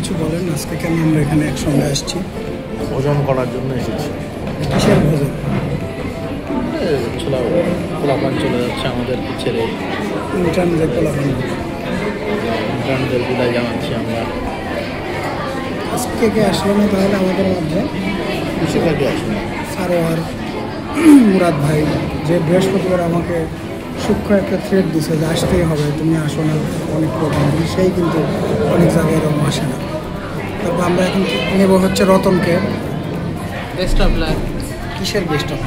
কিছু বলেন, আজকে কেন আমরা এখানে একসঙ্গে আসছি? ভোজন করার জন্য এসেছি। কিসের ভোজন? পোলাপান চলে যাচ্ছে আমাদেরকে ছেড়ে, ইন্টারনেটে পোলাপান। ইন্টারনেটের বিদায় জানাচ্ছি আমরা। আজকে কে আসলো না তাহলে আমাদের মধ্যে? বেশিরভাগই আসবে সারোয়ার, মুরাদ ভাই, যে বৃহস্পতিবার আমাকে সূক্ষ্ম একটা থ্রেড দিছে যে আসতেই হবে, তুমি আসো না, অনেক প্রোগ্রাম, সেই কিন্তু অনেক জায়গায় এরকম আসে না। তারপর আমরা এখন নেব হচ্ছে রতনকে। Best of luck. কিসের বেস্ট অফ?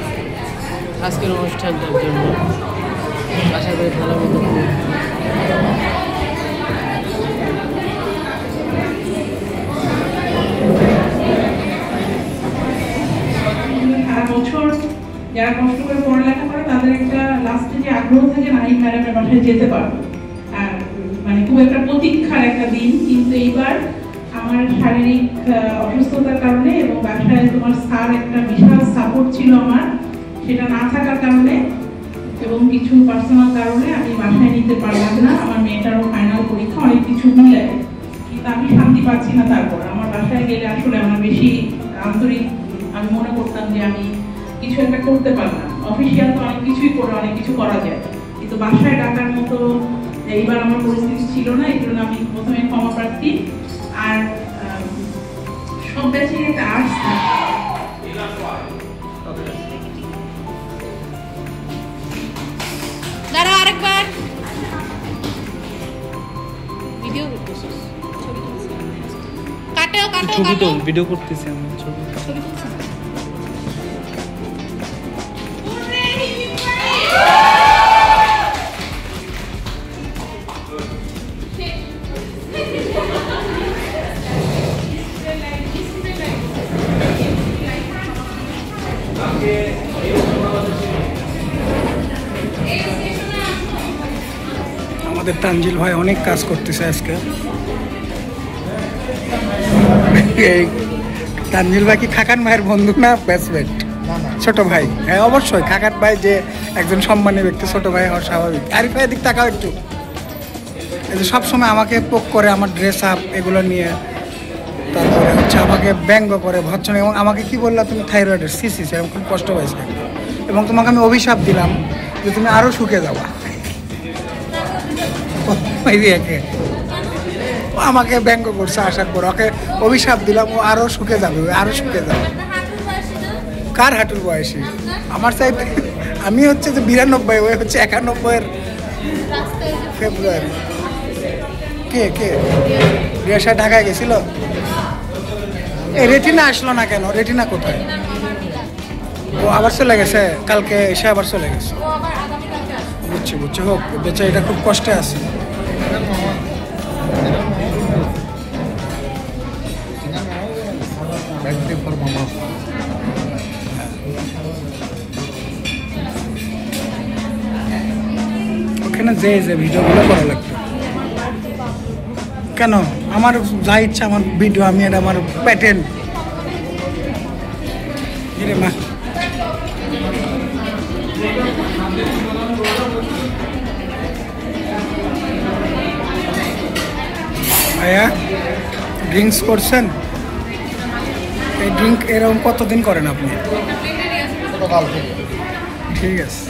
আজকের অনুষ্ঠানটার জন্য আশা করি ভালো মতো সারা বছর যারা কষ্ট করে পড়ালেখা করে তাদের একটা লাস্টে যে আগ্রহ থাকে নাহিদ ম্যাডামের বাসায় যেতে পারবো, আর মানে খুব একটা প্রতীক্ষার একটা দিন। কিন্তু এইবার আমার শারীরিক অসুস্থতার কারণে এবং বাসায় তোমার স্যার একটা বিশাল সাপোর্ট ছিল আমার, সেটা না থাকার কারণে এবং কিছু পার্সোনাল কারণে আমি বাসায় নিতে পারলাম না। আমার মেয়েটারও ফাইনাল পরীক্ষা, অনেক কিছু মিলে, কিন্তু আমি শান্তি পাচ্ছি না। তারপর আমার বাসায় গেলে আসলে আমার বেশি আন্তরিক আমি মনে করতাম যে আমি কিছু একটা করতে পারলাম। অফিসিয়াল তো অনেক কিছুই করে অনেক কিছু করা যায়, কিন্তু বাসায় ডাকার মতো এইবার আমার পরিস্থিতি ছিল না। এই জন্য আমি প্রথমে ক্ষমা প্রার্থী। আর সব ব্যাচে একটা আর্টস দাঁড়াও আরেকবার ভিডিও করতেছিস, কাটো কাটো ছবি তো কাটো ভিডিও করতেছি আমি, ছবি ছবি তুলছিস? আমাদের তানজিল ভাই অনেক কাজ করতেছে আজকে। তানজিল ভাই কি খাকান ভাইয়ের বন্ধু না ব্যাচমেট? ছোট ভাই? হ্যাঁ অবশ্যই, খাকান ভাই যে একজন সম্মানী ব্যক্তি, ছোট ভাই হওয়ার স্বাভাবিক। আরিফ ভাই দিক তাকাও একটু। এই যে সবসময় আমাকে পোক করে আমার ড্রেস আপ এগুলো নিয়ে, তারপরে হচ্ছে আমাকে ব্যঙ্গ করে ভৎসনা, এবং আমাকে কি বললা তুমি থাইরয়েডের, সিসি এরকম খুব কষ্ট হয়েছে। এবং তোমাকে আমি অভিশাপ দিলাম যে তুমি আরও শুকে যাবা। ও আমাকে ব্যঙ্গ করছে, আশা করে ওকে অভিশাপ দিলাম ও আরো শুকে যাবে, আরো শুকে যাবে। কার হাঁটুর বয়সী? আমার চাইতে আমি হচ্ছে যে 92, ওই হচ্ছে 91-এর ফেব্রুয়ারি। কে কে রিয়াসা ঢাকায় গেছিল? এই রেটিনা আসলো না কেন? রেটিনা কোথায়? ও আবার চলে গেছে, কালকে এসে আবার চলে গেছে। বুঝছি বুঝছি, হোক, বেচা এটা খুব কষ্টে আছে। ওখানে যে যে ভিডিওগুলো করা লাগতো কেন? আমার যা ইচ্ছা আমার ভিডিও, আমি এটা আমার প্যাটেন্ট। রে মা, ভাইয়া ড্রিঙ্কস করছেন? এই ড্রিঙ্ক এরকম কতদিন করেন আপনি? ঠিক আছে।